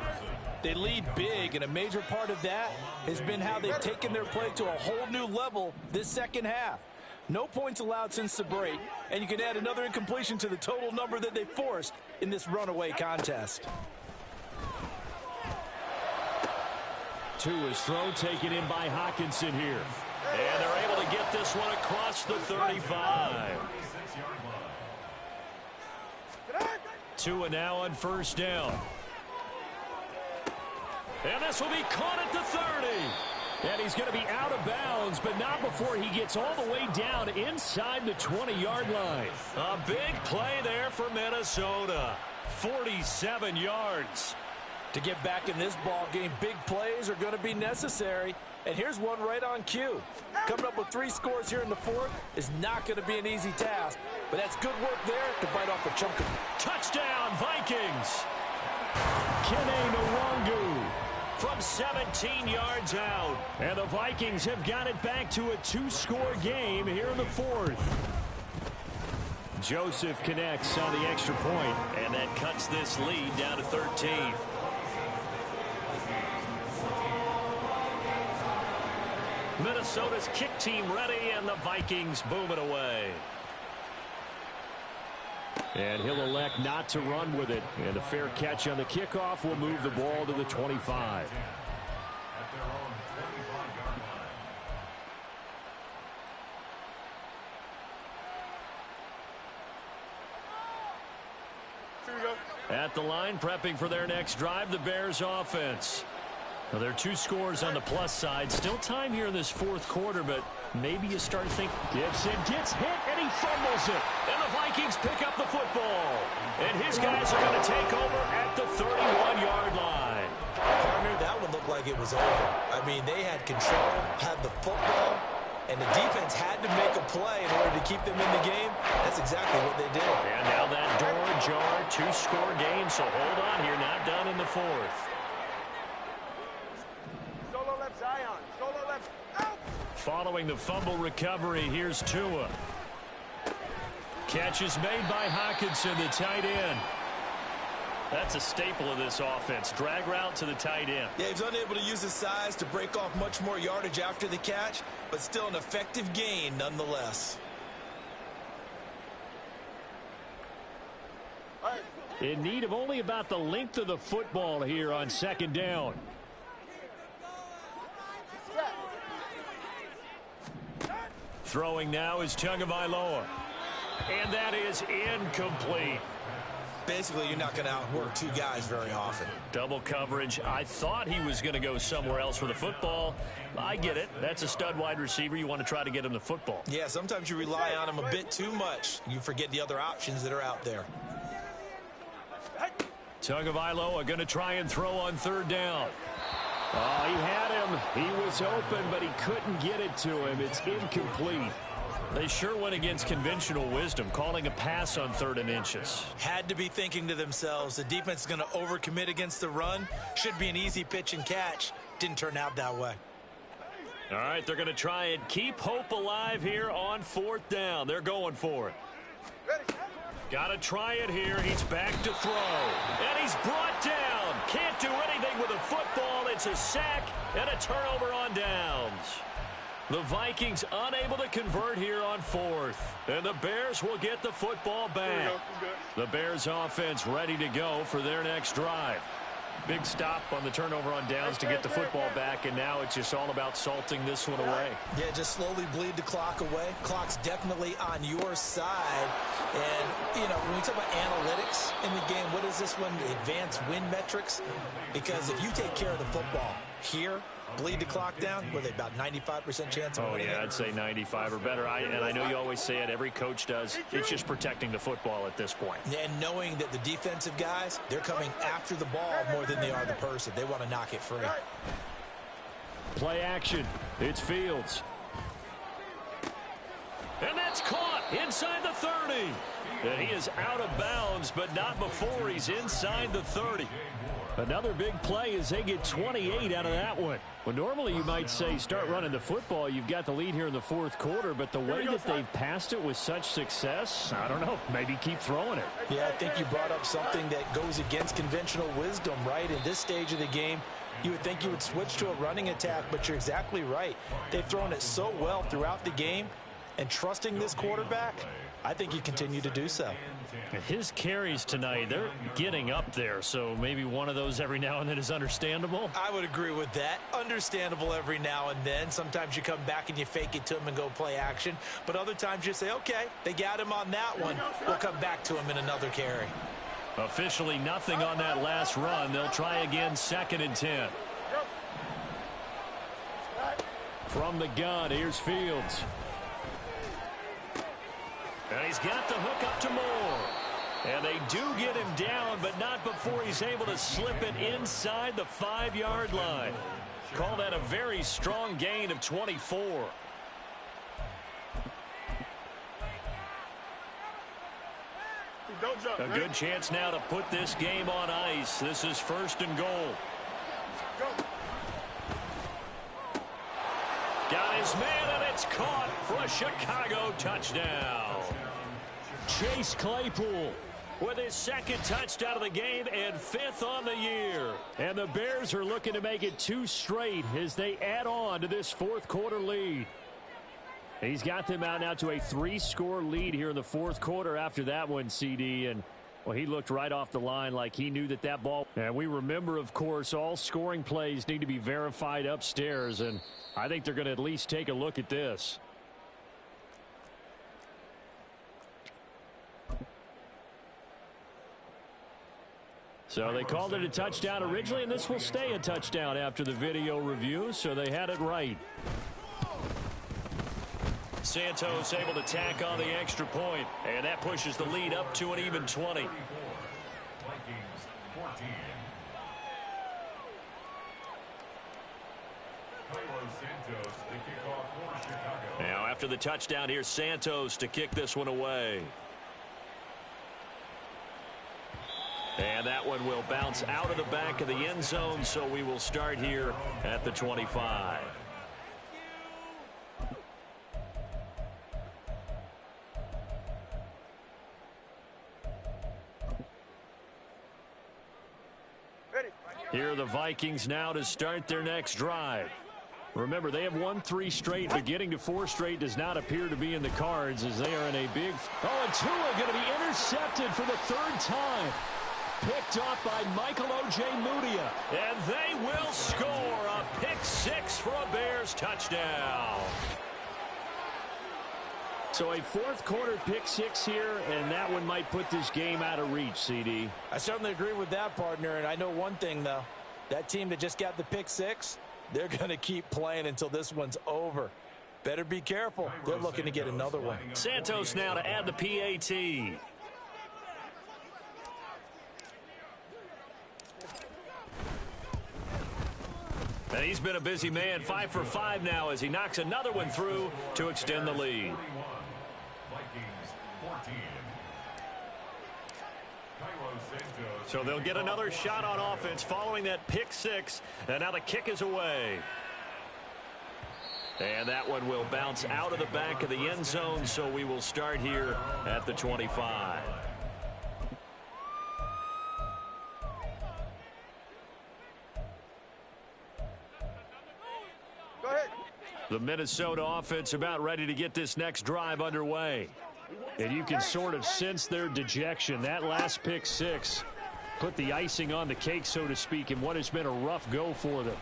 They lead big, and a major part of that has been how they've taken their play to a whole new level this second half. No points allowed since the break, and you can add another incompletion to the total number that they forced in this runaway contest. Tua's throw taken in by Hawkinson here. And they're able to get this one across the 35. Tua now on first down. And this will be caught at the 30. And he's going to be out of bounds, but not before he gets all the way down inside the 20-yard line. A big play there for Minnesota. 47 yards. To get back in this ball game, big plays are going to be necessary. And here's one right on cue. Coming up with 3 scores here in the fourth is not going to be an easy task. But that's good work there to bite off a chunk of it. Touchdown, Vikings. Kene Nwangu from 17 yards out. And the Vikings have got it back to a 2-score game here in the fourth. Joseph connects on the extra point, and that cuts this lead down to 13. Minnesota's kick team ready, and the Vikings boom it away. And he'll elect not to run with it. And a fair catch on the kickoff will move the ball to the 25. At the line, prepping for their next drive, the Bears offense. Now, there are 2 scores on the plus side. Still time here in this fourth quarter, but maybe you start to think Gibson gets hit, and he fumbles it. And the Vikings pick up the football. And his guys are going to take over at the 31-yard line. Partner, that one looked like it was over. I mean, they had control, had the football, and the defense had to make a play in order to keep them in the game. That's exactly what they did. And now that door ajar, 2-score game, so hold on here, not done in the fourth. Following the fumble recovery, here's Tua. Catch is made by Hawkinson, the tight end. That's a staple of this offense. Drag route to the tight end. Yeah, he's unable to use his size to break off much more yardage after the catch, but still an effective gain nonetheless. In need of only about the length of the football here on second down. Throwing now is Tagovailoa. And that is incomplete. Basically, you're not going to outwork 2 guys very often. Double coverage. I thought he was going to go somewhere else with the football. I get it. That's a stud wide receiver. You want to try to get him the football. Yeah, sometimes you rely on him a bit too much. You forget the other options that are out there. Tagovailoa going to try and throw on third down. Oh, he had him. He was open, but he couldn't get it to him. It's incomplete. They sure went against conventional wisdom, calling a pass on 3rd and inches. Had to be thinking to themselves, the defense is going to overcommit against the run. Should be an easy pitch and catch. Didn't turn out that way. All right, they're going to try and keep hope alive here on 4th down. They're going for it. Got to try it here. He's back to throw. And he's brought down. Can't do anything with the football. It's a sack and a turnover on downs. The Vikings unable to convert here on 4th. And the Bears will get the football back. The Bears offense ready to go for their next drive. Big stop on the turnover on downs to get the football back, and now it's just all about salting this one away. Yeah, just slowly bleed the clock away. Clock's definitely on your side. And, you know, when we talk about analytics in the game, what is this one? Advanced win metrics? Because if you take care of the football here, bleed the clock down, were they about 95% chance of winning? Oh, yeah, I'd say 95 or better. And I know you always say it, every coach does. It's just protecting the football at this point. And knowing that the defensive guys, they're coming after the ball more than they are the person. They want to knock it free. Play action. It's Fields. And that's caught inside the 30. And he is out of bounds, but not before he's inside the 30. Another big play as they get 28 out of that one. Well, normally you might say start running the football. You've got the lead here in the fourth quarter, but the way that they've passed it with such success, I don't know, maybe keep throwing it. Yeah, I think you brought up something that goes against conventional wisdom, right? In this stage of the game, you would think you would switch to a running attack, but you're exactly right. They've thrown it so well throughout the game, and trusting this quarterback, I think you continue to do so. His carries tonight, they're getting up there, so maybe one of those every now and then is understandable. I would agree with that. Understandable every now and then. Sometimes you come back and you fake it to him and go play action, but other times you say, okay, they got him on that one. We'll come back to him in another carry. Officially nothing on that last run. They'll try again, 2nd and 10. From the gun, here's Fields. And he's got the hook up to Moore. And they do get him down, but not before he's able to slip it inside the 5-yard line. Call that a very strong gain of 24. A good chance now to put this game on ice. This is 1st and goal. Got his man, and it's caught for a Chicago touchdown. Chase Claypool with his 2nd touchdown of the game and 5th on the year. And the Bears are looking to make it 2 straight as they add on to this 4th quarter lead. He's got them out now to a 3-score lead here in the 4th quarter after that one, CD. And, well, he looked right off the line like he knew that ball. And we remember, of course, all scoring plays need to be verified upstairs. And I think they're going to at least take a look at this. So they called it a touchdown originally, and this will stay a touchdown after the video review, so they had it right. Santos able to tack on the extra point, and that pushes the lead up to an even 20. Vikings 14. Santos to kick off for Chicago. Now after the touchdown, here's Santos to kick this one away. And that one will bounce out of the back of the end zone, so we will start here at the 25. Here are the Vikings now to start their next drive. Remember, they have won 3 straight, but getting to 4 straight does not appear to be in the cards as they are in a big... Oh, and Tua going to be intercepted for the 3rd time. Picked off by Michael O.J. Mudia. And they will score a pick 6 for a Bears touchdown. So a 4th quarter pick 6 here, and that one might put this game out of reach, CD. I certainly agree with that, partner, and I know one thing, though. That team that just got the pick 6, they're going to keep playing until this one's over. Better be careful. They're looking to get another one. Santos now to add the PAT. And he's been a busy man, 5 for 5 now as he knocks another one through to extend the lead. Vikings 14. So they'll get another shot on offense following that pick 6. And now the kick is away. And that one will bounce out of the back of the end zone, so we will start here at the 25. The Minnesota offense about ready to get this next drive underway. And you can sort of sense their dejection. That last pick 6 put the icing on the cake, so to speak, in what has been a rough go for them.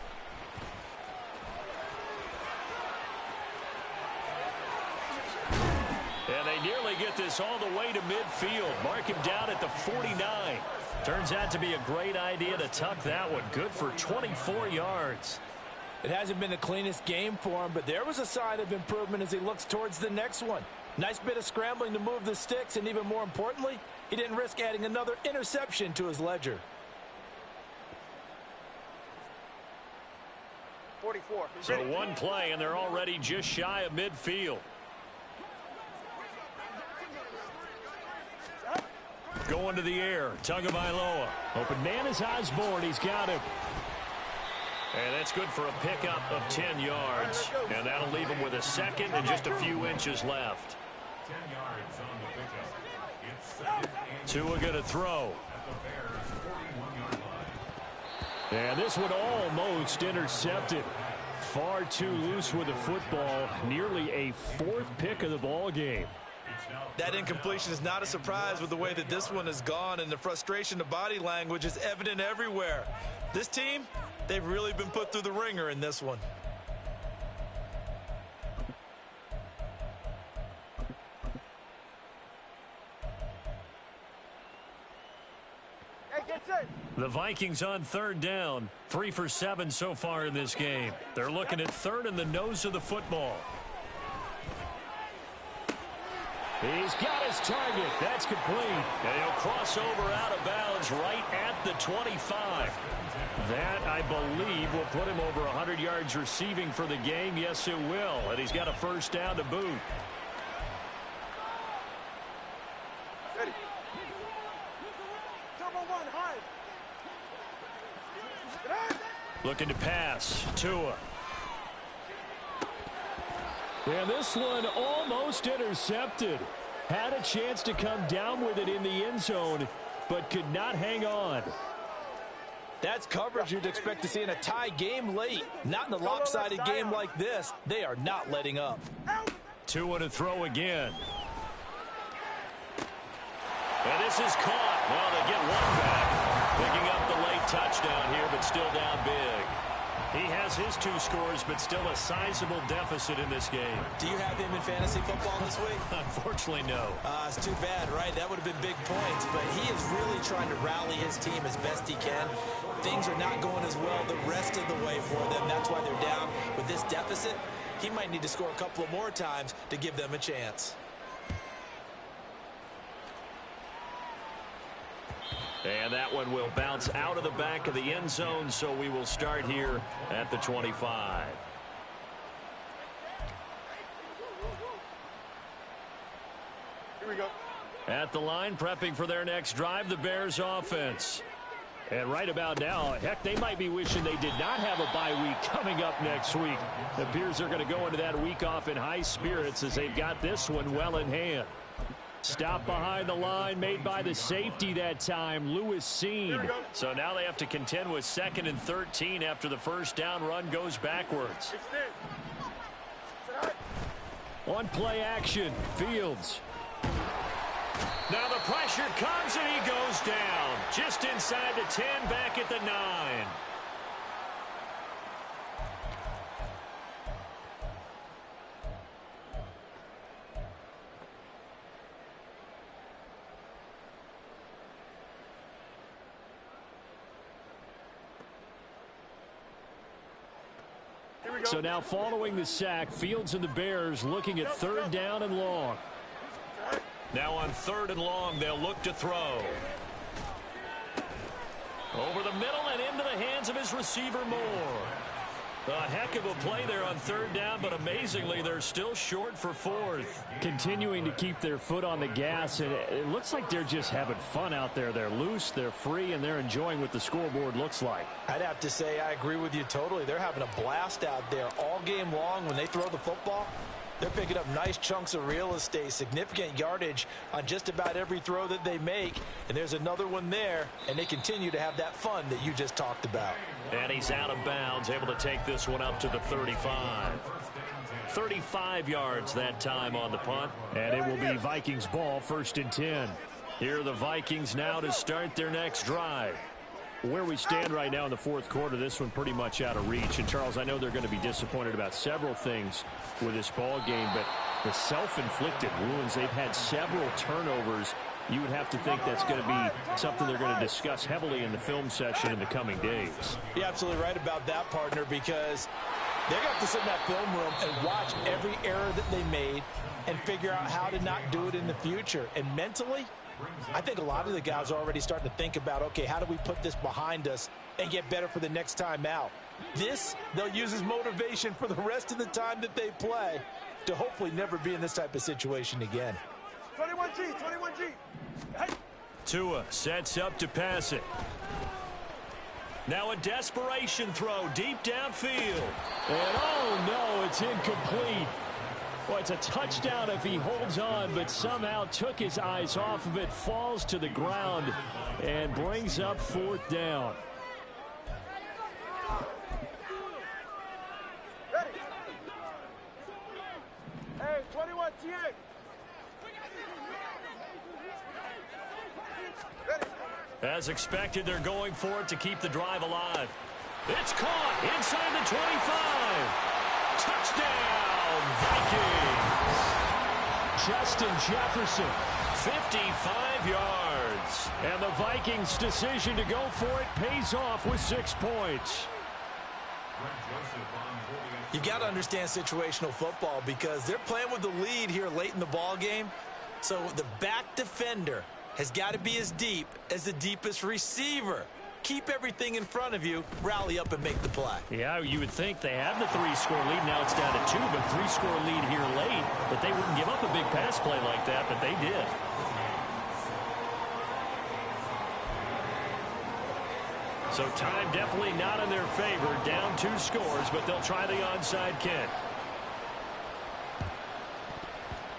And they nearly get this all the way to midfield. Mark him down at the 49. Turns out to be a great idea to tuck that one. Good for 24 yards. It hasn't been the cleanest game for him, but there was a sign of improvement as he looks towards the next one. Nice bit of scrambling to move the sticks, and even more importantly, he didn't risk adding another interception to his ledger. 44. So one play, and they're already just shy of midfield. Going to the air. Tagovailoa. Open man is Osborne. He's got him. And that's good for a pickup of 10 yards. And that'll leave him with a second and just a few inches left. 10 yards on the pickup. It's second and Tua going to throw. at the Bears' 41-yard line. And this one almost intercepted. Far too loose with the football. Nearly a fourth pick of the ball game. That incompletion is not a surprise with the way that this one has gone, and the frustration, the body language is evident everywhere. This team, they've really been put through the ringer in this one. The Vikings on third down. 3 for 7 so far in this game. They're looking at third in the nose of the football. He's got his target. That's complete. And he'll cross over out of bounds right at the 25. That, I believe, will put him over 100 yards receiving for the game. Yes, it will. And he's got a first down to boot. Looking to pass. Tua. And this one almost intercepted. Had a chance to come down with it in the end zone, but could not hang on. That's coverage you'd expect to see in a tie game late. Not in a lopsided game like this. They are not letting up. Tua to throw again. And this is caught. Well, they get one back. Picking up the late touchdown here, but still down big. He has his 2 scores, but still a sizable deficit in this game. Do you have him in fantasy football this week? Unfortunately, no. It's too bad, right? That would have been big points, but he is really trying to rally his team as best he can. Things are not going as well the rest of the way for them. That's why they're down with this deficit. He might need to score a couple of more times to give them a chance. And that one will bounce out of the back of the end zone, so we will start here at the 25. Here we go. At the line, prepping for their next drive, the Bears offense. And right about now, heck, they might be wishing they did not have a bye week coming up next week. It appears they're going to go into that week off in high spirits as they've got this one well in hand. Stop behind the line made by the safety that time, Lewis Seen. So now they have to contend with 2nd and 13 after the first down run goes backwards. On play action, Fields. Now the pressure comes and he goes down. Just inside the 10, back at the 9. So now following the sack, Fields and the Bears looking at third down and long. Now on 3rd and long, they'll look to throw. Over the middle and into the hands of his receiver Moore. A heck of a play there on 3rd down, but amazingly, they're still short for 4th. Continuing to keep their foot on the gas, and it looks like they're just having fun out there. They're loose, they're free, and they're enjoying what the scoreboard looks like. I'd have to say I agree with you totally. They're having a blast out there all game long when they throw the football. They're picking up nice chunks of real estate, significant yardage on just about every throw that they make. And there's another one there, and they continue to have that fun that you just talked about. And he's out of bounds, able to take this one up to the 35. 35 yards that time on the punt. And it will be Vikings ball, 1st and 10. Here are the Vikings now to start their next drive. Where we stand right now in the 4th quarter, this one pretty much out of reach. And, Charles, I know they're going to be disappointed about several things with this ball game, but the self-inflicted wounds, they've had several turnovers. You would have to think that's going to be something they're going to discuss heavily in the film session in the coming days. You're absolutely right about that, partner, because they're going to have to sit in that film room and watch every error that they made and figure out how to not do it in the future. And mentally, I think a lot of the guys are already starting to think about, okay, how do we put this behind us and get better for the next time out? This, they'll use as motivation for the rest of the time that they play to hopefully never be in this type of situation again. 21G, 21G. Hey. Tua sets up to pass it. Now a desperation throw deep downfield. And oh no, it's incomplete. Well, it's a touchdown if he holds on, but somehow took his eyes off of it, falls to the ground, and brings up 4th down. Hey, 21 TA. As expected, they're going for it to keep the drive alive. It's caught inside the 25. Touchdown, Vikings. Justin Jefferson. 55 yards. And the Vikings' decision to go for it pays off with 6 points. You got to understand situational football because they're playing with the lead here late in the ball game. So the back defender has got to be as deep as the deepest receiver. Keep everything in front of you, rally up and make the play. Yeah, you would think they have the 3-score lead. Now it's down to 2, but 3-score lead here late. But they wouldn't give up a big pass play like that, but they did. So time definitely not in their favor. Down 2 scores, but they'll try the onside kick.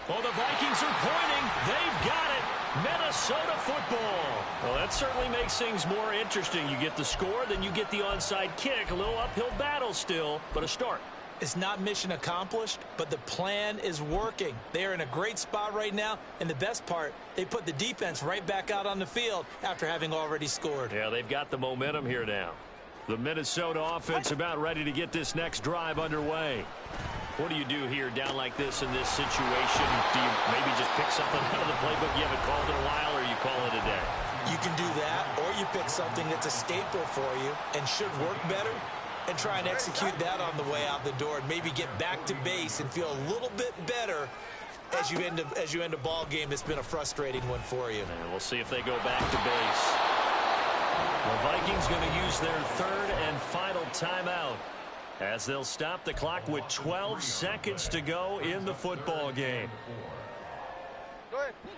Oh, the Vikings are pointing. They've got it. Minnesota football. Well, that certainly makes things more interesting. You get the score, then you get the onside kick. A little uphill battle still, but a start. It's not mission accomplished, but the plan is working. They are in a great spot right now, and the best part, they put the defense right back out on the field after having already scored. Yeah, they've got the momentum here now. The Minnesota offense about ready to get this next drive underway. What do you do here down like this in this situation? Do you maybe just pick something out of the playbook you haven't called in a while, or you call it a day? You can do that, or you pick something that's a staple for you and should work better and try and execute that on the way out the door and maybe get back to base and feel a little bit better as you end a ball game that's been a frustrating one for you. And we'll see if they go back to base. The Vikings going to use their 3rd and final timeout as they'll stop the clock with 12 seconds to go in the football game.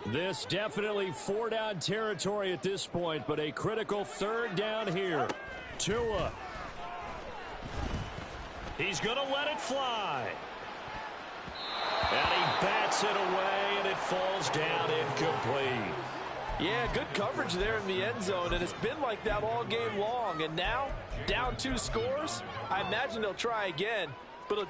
This definitely 4-down territory at this point, but a critical 3rd down here. Tua. He's going to let it fly. And he bats it away, and it falls down incomplete. Yeah, good coverage there in the end zone, and it's been like that all game long. And now, down 2 scores, I imagine they'll try again, but it'll